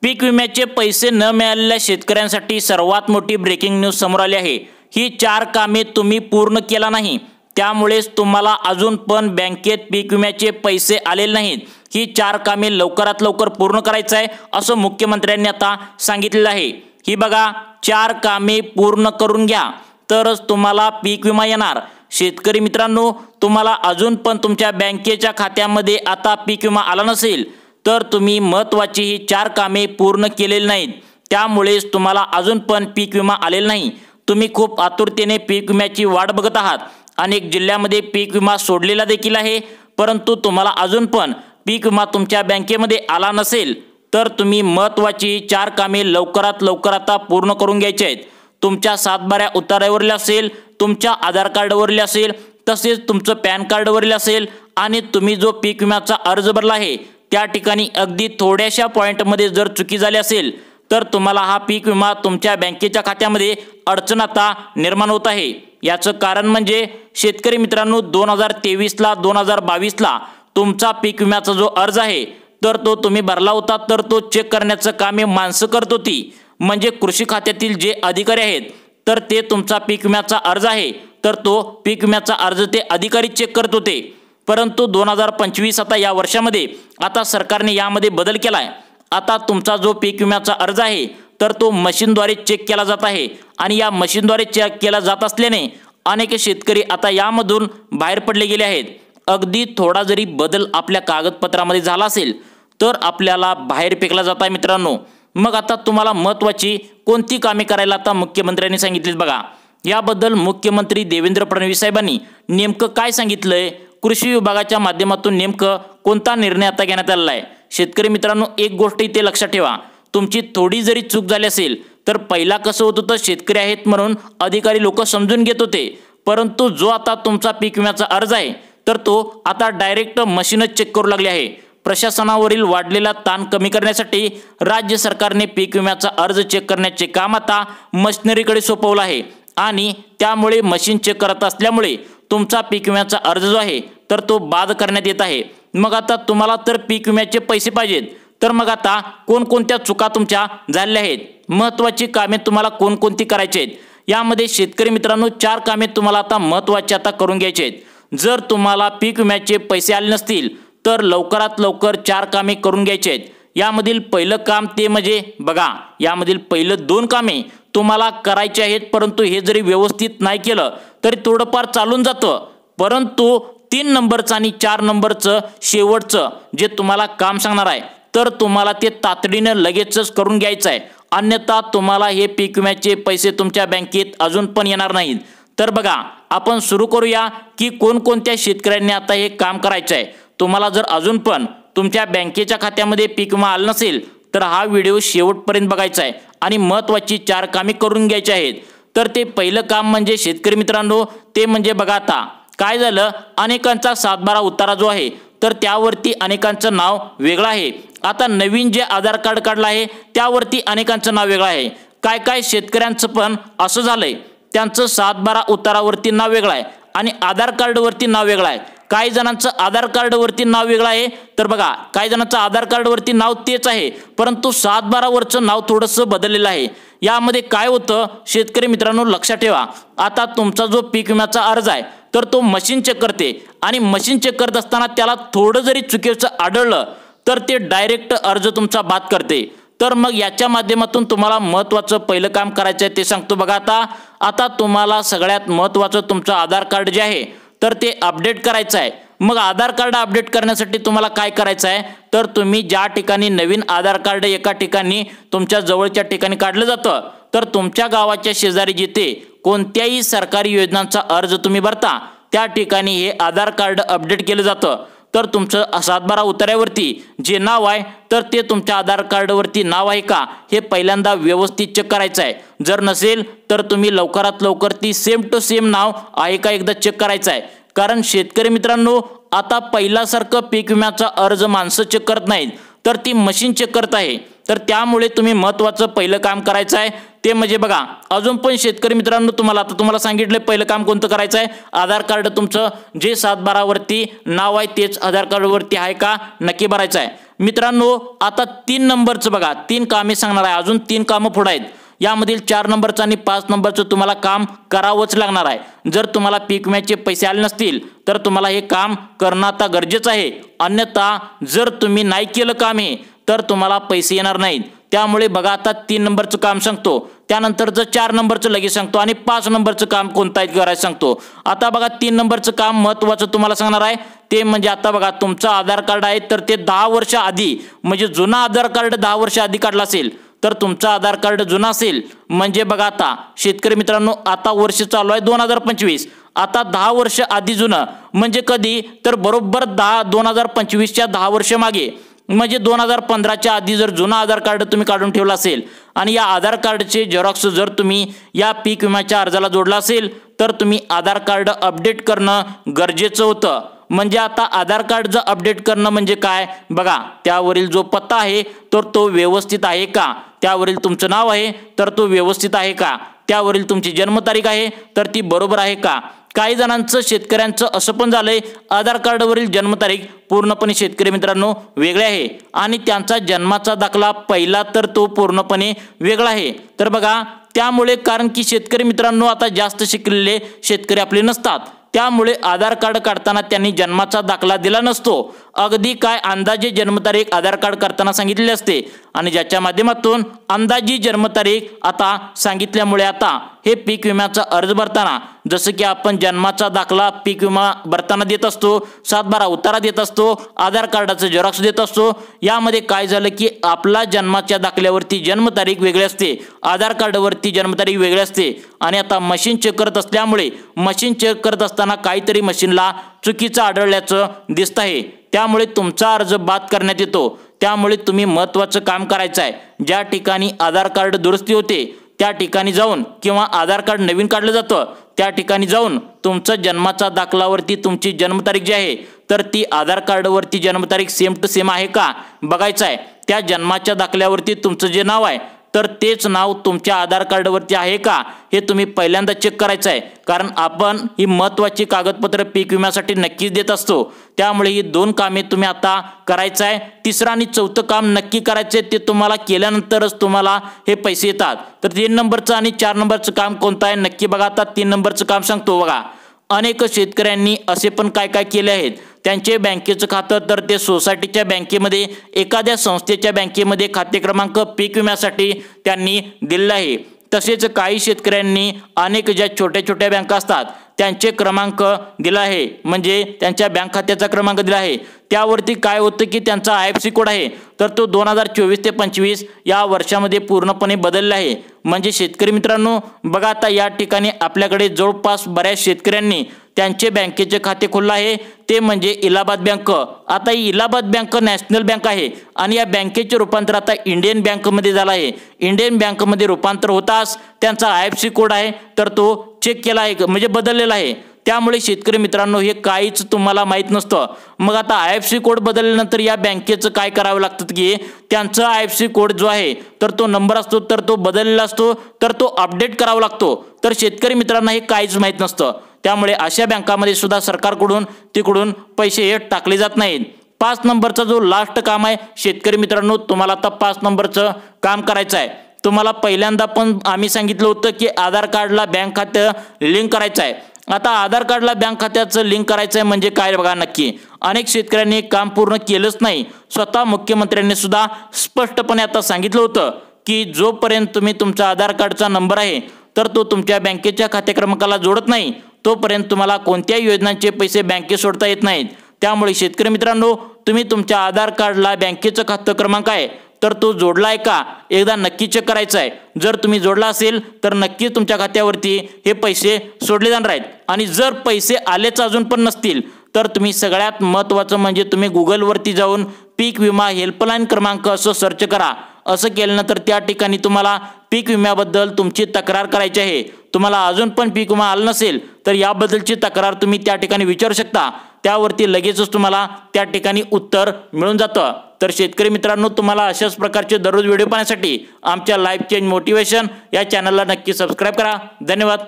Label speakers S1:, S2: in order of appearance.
S1: पीक विम्याचे पैसे न मिळालेल्या शेतकऱ्यांसाठी सर्वात मोठी ब्रेकिंग न्यूज समोर आली आहे। ही 4 कामे तुम्ही पूर्ण केला नाही त्यामुळेच तुम्हाला अजून पण बँकेत पीक विम्याचे पैसे आलेले नाहीत। ही 4 कामे लवकरात लवकर पूर्ण करायचं आहे असं मुख्यमंत्र्यांनी आता सांगितलेलं आहे। ही बघा 4 कामे पूर्ण करून घ्या तरच तुम्हाला पीक विमा येणार। शेतकरी मित्रांनो, तुम्हाला अजून पण तुमच्या बँकेच्या खात्यामध्ये आता पीक विमा आला नसेल तर तुम्ही महत्त्वाची ही 4 कामे पूर्ण केलेली नाहीत त्यामुळेच तुम्हाला अजून पण पीक विमा आलेला नाही। तुम्ही खूप आतुरतेने पीक विम्याची वाट बघत आहात। अनेक जिल्ह्यामध्ये पीक विमा सोडलेला देखील आहे, परंतु तुम्हाला अजून पण पीक विमा तुमच्या बँकेमध्ये आला नसेल तर तुम्ही महत्त्वाची 4 कामे लवकरात लवकर आता पूर्ण करून घ्यायची आहेत। तुमच्या 7/12 उतार्यावरील असेल, तुमच्या आधार कार्डवरील असेल, तसेच तुमचं पॅन कार्डवरील असेल आणि तुम्ही जो पीक विम्याचा अर्ज भरला आहे त्या ठिकाणी अगदी थोड्याशा पॉइंटमध्ये जर चुकी झाली असेल तर तुम्हाला हा पीक विमा तुमच्या बँकेच्या खात्यामध्ये अडचण आता निर्माण होत आहे। याचं कारण म्हणजे शेतकरी मित्रांनो, 2023ला 2022ला तुमचा पीक विम्याचा जो अर्ज आहे तर तो तुम्ही भरला होता तर तो चेक करण्याचं काम हे माणसं करत होती, म्हणजे कृषी खात्यातील जे अधिकारी आहेत तर ते तुमचा पीक विम्याचा अर्ज आहे तर तो पीक विम्याचा अर्ज ते अधिकारी चेक करत होते। परंतु 2025 आता या वर्षामध्ये आता सरकारने यामध्ये बदल केलाय। आता तुमचा जो पीक विम्याचा अर्ज आहे तर तो मशीनद्वारे चेक केला जात आहे आणि या मशीनद्वारे चेक केला जात असल्याने अनेक शेतकरी आता यामधून बाहेर पडले गेले आहेत। अगदी थोडा जरी बदल आपल्या कागदपत्रामध्ये झाला असेल तर आपल्याला बाहेर फेकला जात आहे मित्रांनो। मग आता तुम्हाला महत्त्वाची कोणती कामे करायला आता मुख्यमंत्र्यांनी सांगितलीत बघा। याबद्दल मुख्यमंत्री देवेंद्र फडणवीस साहेबांनी नेमकं काय सांगितलंय, कृषी विभागाच्या माध्यमातून नेमकं कोणता निर्णय आता घेण्यात आलेला आहे। शेतकरी मित्रांनो, एक गोष्ट इथे लक्षात ठेवा, तुमची थोडी जरी चूक झाली असेल तर पहिला कसं होत होतं, शेतकरी आहेत म्हणून अधिकारी लोक समजून घेत होते, परंतु जो आता तुमचा पीक विम्याचा अर्ज आहे तर तो आता डायरेक्ट मशीनच चेक करू लागले आहे। प्रशासनावरील वाढलेला ताण कमी करण्यासाठी राज्य सरकारने पीक विम्याचा अर्ज चेक करण्याचे काम आता मशिनरीकडे सोपवलं आहे आणि त्यामुळे मशीन चेक करत असल्यामुळे तुमचा पीक विम्याचा अर्ज जो आहे तर तो बाद करण्यात येत आहे। मग आता तुम्हाला तर पीक विम्याचे पैसे पाहिजेत तर मग आता कोणकोणत्या चुका तुमच्या झालेल्या आहेत, महत्त्वाची कामे तुम्हाला कोणकोणती करायची आहेत, यामध्ये शेतकरी मित्रांनो 4 कामे तुम्हाला आता महत्त्वाची आता करून घ्यायची आहेत। जर तुम्हाला पीक विम्याचे पैसे आले नसतील तर लवकरात लवकर 4 कामे करून घ्यायची आहेत। यामधील पहिलं काम ते म्हणजे बघा, यामधील पहिलं 2 कामे तुम्हाला करायचे आहेत, परंतु हे जरी व्यवस्थित नाही केलं तरी थोडंफार चालून जातं, परंतु 3 नंबरचं आणि 4 नंबरचं शेवटचं जे तुम्हाला काम सांगणार आहे तर तुम्हाला ते तातडीने लगेचच करून घ्यायचं आहे, अन्यथा तुम्हाला हे पीक विम्याचे पैसे तुमच्या बँकेत अजून पण येणार नाहीत। तर बघा, आपण सुरू करूया की कोणकोणत्या शेतकऱ्यांनी आता हे काम करायचं आहे। तुम्हाला जर अजून पण तुमच्या बँकेच्या खात्यामध्ये पीक विमा आला नसेल तर हा व्हिडिओ शेवटपर्यंत बघायचा आहे आणि महत्त्वाची 4 कामे करून घ्यायची आहेत। तर ते पहिलं काम म्हणजे शेतकरी मित्रांनो, ते म्हणजे बघा आता काय झालं, अनेकांचा 7/12 उतारा जो आहे तर त्यावरती अनेकांचं नाव वेगळं आहे। आता नवीन जे आधार कार्ड काढलं आहे त्यावरती अनेकांचं नाव वेगळं आहे। काय काय शेतकऱ्यांचं पण असं झालंय, त्यांचं 7/12 उतारावरती नाव वेगळं आहे आणि आधार कार्डवरती नाव वेगळं आहे। काही जणांचं आधार कार्डवरती नाव वेगळं आहे तर बघा, काही जणांचं आधार कार्डवरती नाव तेच आहे परंतु 7/12 वरचं नाव थोडंसं बदललेलं आहे। यामध्ये काय होतं शेतकरी मित्रांनो, लक्षात ठेवा, आता तुमचा जो पीक विम्याचा अर्ज आहे तर तो मशीन चेक करते आणि मशीन चेक करत असताना त्याला थोडं जरी चुकीचं आढळलं तर ते डायरेक्ट अर्ज तुमचा बाद करते। तर मग याच्या माध्यमातून तुम्हाला महत्त्वाचं पहिलं काम करायचं आहे ते सांगतो बघा। आता तुम्हाला सगळ्यात महत्त्वाचं तुमचं आधार कार्ड जे आहे तर ते अपडेट करायचं आहे। मग आधार कार्ड अपडेट करण्यासाठी तुम्हाला काय करायचं आहे तर तुम्ही ज्या ठिकाणी नवीन आधार कार्ड एका ठिकाणी तुमच्या जवळच्या ठिकाणी काढलं जातं तर तुमच्या गावाच्या शेजारी जिथे कोणत्याही सरकारी योजनांचा अर्ज तुम्ही भरता त्या ठिकाणी हे आधार कार्ड अपडेट केलं जातं। तर तुमचं 7/12 उतार्यावरती जे नाव आहे तर ते तुमच्या आधार कार्डवरती नाव आहे का हे पहिल्यांदा व्यवस्थित चेक करायचं आहे। जर नसेल तर तुम्ही लवकरात लवकर ती सेम टू सेम नाव आहे का एकदा चेक करायचं आहे, कारण शेतकरी मित्रांनो आता पहिल्यासारखं पीक विम्याचा अर्ज माणसं चेक करत नाहीत तर ती मशीन चेक करत आहे। तर त्यामुळे तुम्ही महत्त्वाचं पहिलं काम करायचं आहे ते म्हणजे बघा, अजून पण शेतकरी मित्रांनो तुम्हाला सांगितलं पहिलं काम कोणतं करायचं आहे, आधार कार्ड तुमचं जे 7/12 वरती नाव आहे तेच आधार कार्डवरती आहे का नक्की भरायचं आहे। मित्रांनो आता 3 नंबरचं बघा, 3 कामे सांगणार आहे, अजून 3 कामं पुढे आहेत। यामधील 4 नंबरचं आणि 5 नंबरचं तुम्हाला काम करावंच लागणार आहे। जर तुम्हाला पीक विम्याचे पैसे आले नसतील तर तुम्हाला हे काम करणं आता गरजेचं आहे, अन्यथा जर तुम्ही नाही केलं काम हे तर तुम्हाला पैसे येणार नाहीत। त्यामुळे बघा आता 3 नंबरचं काम सांगतो, त्यानंतरचं 4 नंबरचं लगेच सांगतो आणि 5 नंबरचं काम कोणतं आहे करायचं सांगतो। आता बघा 3 नंबरचं काम महत्त्वाचं तुम्हाला सांगणार आहे, ते म्हणजे आता बघा तुमचं आधार कार्ड आहे तर ते 10 वर्ष आधी म्हणजे जुना आधार कार्ड 10 वर्ष आधी काढला असेल तर तुमचं आधार कार्ड जुना असेल म्हणजे बघा आता शेतकरी मित्रांनो आता वर्ष चालू आहे 2025, आता 10 वर्ष आधी जुनं म्हणजे कधी तर बरोबर 2025च्या 10 वर्ष मागे म्हणजे 2015च्या आधी जर जुना आधार कार्ड तुम्ही काढून ठेवला असेल आणि या आधार कार्डचे झेरॉक्स जर तुम्ही या पीक विम्याच्या अर्जाला जोडला असेल तर तुम्ही आधार कार्ड अपडेट करणं गरजेचं होतं। म्हणजे आता आधार कार्ड जर अपडेट करणं म्हणजे काय बघा, त्यावरील जो पत्ता आहे तर तो व्यवस्थित आहे का, त्यावरील तुमचं नाव आहे तर तो व्यवस्थित आहे का, त्यावरील तुमची जन्मतारीख आहे तर ती बरोबर आहे का। काही जणांचं शेतकऱ्यांचं असं पण झालंय आधार कार्डवरील जन्मतारीख पूर्णपणे शेतकरी मित्रांनो वेगळे आहे आणि त्यांचा जन्माचा दाखला पहिला तर तो पूर्णपणे वेगळा आहे। तर बघा त्यामुळे कारण की शेतकरी मित्रांनो आता जास्त शिकलेले शेतकरी आपले नसतात, त्यामुळे आधार कार्ड काढताना त्यांनी जन्माचा दाखला दिला नसतो, अगदी काय अंदाजे जन्मतारीख आधार कार्ड करताना सांगितलेली असते आणि ज्याच्या माध्यमातून अंदाजी जन्मतारीख आता सांगितल्यामुळे आता हे पीक विम्याचा अर्ज भरताना जसं की आपण जन्माचा दाखला पीक विमा भरताना देत असतो, 7/12 उतारा देत असतो, आधार कार्डाचं झेरॉक्स देत असतो, यामध्ये काय झालं की आपला जन्माच्या दाखल्यावरती जन्मतारीख वेगळी असते, आधार कार्डवरती जन्मतारीख वेगळी असते आणि आता मशीन चेक करत असल्यामुळे मशीन चेक करत असताना काहीतरी मशीनला चुकीचं आढळल्याचं दिसत आहे, त्यामुळे तुमचा अर्ज बाद करण्यात येतो। त्यामुळे तुम्ही महत्त्वाचं काम करायचं आहे, ज्या ठिकाणी आधार कार्ड दुरुस्ती होते त्या ठिकाणी जाऊन किंवा आधार कार्ड नवीन काढलं जातं त्या ठिकाणी जाऊन तुमचं जन्माचा दाखलावरती तुमची जन्मतारीख जी आहे तर ती आधार कार्डवरती जन्मतारीख सेम टू सेम आहे का बघायचं आहे। त्या जन्माच्या दाखल्यावरती तुमचं जे नाव आहे तर तेच नाव तुमच्या आधार कार्डवरती आहे का हे तुम्ही पहिल्यांदा चेक करायचं आहे, कारण आपण ही महत्त्वाची कागदपत्र पीक विम्यासाठी नक्कीच देत असतो। त्यामुळे ही 2 कामे तुम्ही आता करायचं आहे, 3रं आणि 4थं काम नक्की करायचं आहे, ते तुम्हाला केल्यानंतरच तुम्हाला हे पैसे येतात। तर 3 नंबरचं आणि 4 नंबरचं काम कोणतं आहे नक्की बघा। आता 3 नंबरचं काम सांगतो बघा, अनेक शेतकऱ्यांनी असे पण काय काय केले आहेत, त्यांचे बँकेचं खातं तर ते सोसायटीच्या बँकेमध्ये एखाद्या संस्थेच्या बँकेमध्ये खाते क्रमांक पीक विम्यासाठी त्यांनी दिलेला आहे। तसेच काही शेतकऱ्यांनी अनेक ज्या छोट्या छोट्या बँका असतात त्यांचे क्रमांक दिला आहे, म्हणजे त्यांच्या बँक खात्याचा क्रमांक दिला आहे, त्यावरती काय होतं की त्यांचा IFSC कोड आहे तर तो 2024 ते 25 या वर्षामध्ये पूर्णपणे बदलला आहे। म्हणजे शेतकरी मित्रांनो बघा आता या ठिकाणी आपल्याकडे जवळपास बऱ्याच शेतकऱ्यांनी त्यांचे बँकेचे खाते खोलले आहे, ते म्हणजे इलाहाबाद बँक। आता ही इलाहाबाद बँक नॅशनल बँक आहे आणि या बँकेचे रूपांतर आता इंडियन बँकमध्ये झालं आहे। इंडियन बँकमध्ये रूपांतर होताच त्यांचा IFSC कोड आहे तर तो चेक केला आहे म्हणजे बदललेला आहे। त्यामुळे शेतकरी मित्रांनो हे काहीच तुम्हाला माहित नसतं। मग आता IFSC कोड बदलल्यानंतर या बँकेचं काय करावं लागतं की त्यांचा IFSC कोड जो आहे तर तो नंबर असतो तर तो बदललेला असतो तर तो अपडेट करावा लागतो। तर शेतकरी मित्रांना हे काहीच माहित नसतं, त्यामुळे अशा बँकामध्ये सुद्धा सरकारकडून तिकडून पैसे हे टाकले जात नाहीत। 5 नंबरचा जो लास्ट काम आहे शेतकरी मित्रांनो, तुम्हाला आता 5 नंबरचं काम करायचं आहे। तुम्हाला पहिल्यांदा पण आम्ही सांगितलं होतं की आधार कार्डला बँक खातं लिंक करायचं आहे। आता आधार कार्डला बँक खात्याचं लिंक करायचं आहे म्हणजे काय बघा नक्की, अनेक शेतकऱ्यांनी काम पूर्ण केलंच नाही। स्वतः मुख्यमंत्र्यांनी सुद्धा स्पष्टपणे आता सांगितलं होतं की जोपर्यंत तुम्ही तुमचा आधार कार्डचा नंबर आहे तर तो तुमच्या बँकेच्या खाते क्रमांकाला जोडत नाही तोपर्यंत तुम्हाला कोणत्याही योजनांचे पैसे बँकेत सोडता येत नाहीत। त्यामुळे शेतकरी मित्रांनो तुम्ही तुमच्या आधार कार्डला बँकेचं खातं क्रमांक आहे तर तो जोडला आहे का एकदा नक्की चेक करायचं आहे। जर तुम्ही जोडला असेल तर नक्की तुमच्या खात्यावरती हे पैसे सोडले जाणार आहेत आणि जर पैसे आलेच अजून पण नसतील तर तुम्ही सगळ्यात महत्त्वाचं म्हणजे तुम्ही गुगलवरती जाऊन पीक विमा हेल्पलाईन क्रमांक असं सर्च करा। असं केल्यानंतर त्या ठिकाणी तुम्हाला पीक विम्याबद्दल तुमची तक्रार करायची आहे। तुम्हाला अजून पण पीक विमा आला नसेल तर याबद्दलची तक्रार तुम्ही त्या ठिकाणी विचारू शकता, त्यावरती लगेचच तुम्हाला त्या ठिकाणी उत्तर मिळून जातं। तर शेतकरी मित्रांनो तुम्हाला अशाच प्रकारचे दररोज व्हिडिओ पाहण्यासाठी आमच्या लाईफ चेंज मोटिवेशन या चॅनलला नक्की सबस्क्राईब करा। धन्यवाद।